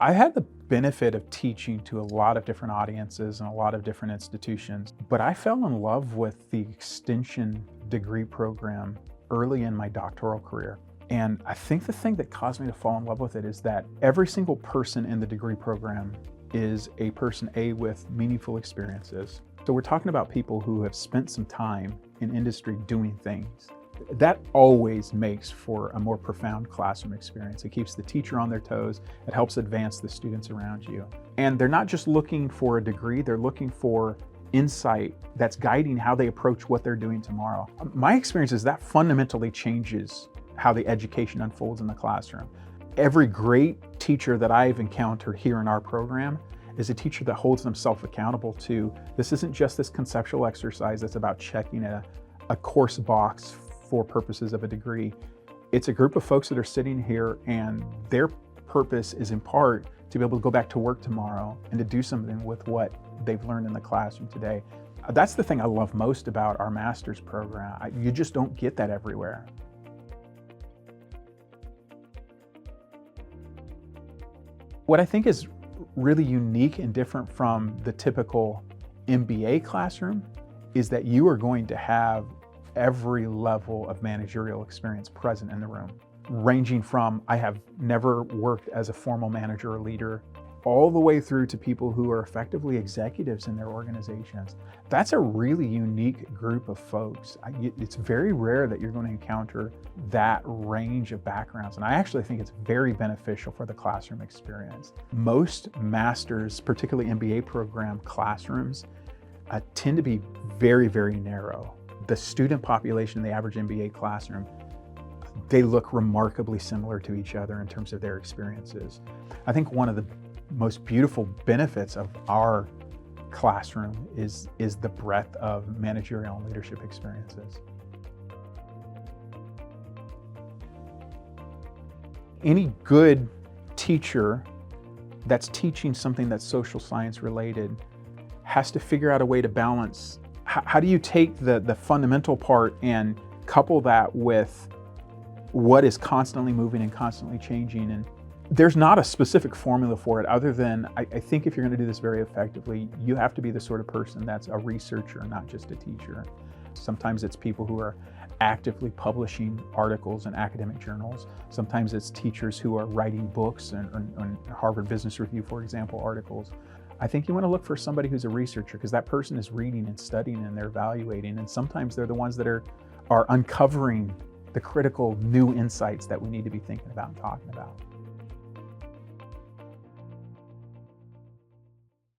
I had the benefit of teaching to a lot of different audiences and a lot of different institutions, but I fell in love with the extension degree program early in my doctoral career. And I think the thing that caused me to fall in love with it is that every single person in the degree program is a person, with meaningful experiences. So we're talking about people who have spent some time in industry doing things. That always makes for a more profound classroom experience. It keeps the teacher on their toes. It helps advance the students around you. And they're not just looking for a degree, they're looking for insight that's guiding how they approach what they're doing tomorrow. My experience is that fundamentally changes how the education unfolds in the classroom. Every great teacher that I've encountered here in our program is a teacher that holds themselves accountable to, this isn't just this conceptual exercise that's about checking a course box for purposes of a degree. It's a group of folks that are sitting here and their purpose is in part to be able to go back to work tomorrow and to do something with what they've learned in the classroom today. That's the thing I love most about our master's program. You just don't get that everywhere. What I think is really unique and different from the typical MBA classroom is that you are going to have every level of managerial experience present in the room, ranging from I have never worked as a formal manager or leader, all the way through to people who are effectively executives in their organizations. That's a really unique group of folks. It's very rare that you're going to encounter that range of backgrounds, and I actually think it's very beneficial for the classroom experience. Most masters, particularly MBA program classrooms, tend to be very, very narrow. The student population in the average MBA classroom, they look remarkably similar to each other in terms of their experiences. I think one of the most beautiful benefits of our classroom is the breadth of managerial and leadership experiences. Any good teacher that's teaching something that's social science related has to figure out a way to balance. How do you take the fundamental part and couple that with what is constantly moving and constantly changing? And there's not a specific formula for it other than I think if you're going to do this very effectively, you have to be the sort of person that's a researcher, not just a teacher. Sometimes it's people who are actively publishing articles in academic journals. Sometimes it's teachers who are writing books and Harvard Business Review, for example, articles. I think you want to look for somebody who's a researcher because that person is reading and studying and they're evaluating, and sometimes they're the ones that are uncovering the critical new insights that we need to be thinking about and talking about.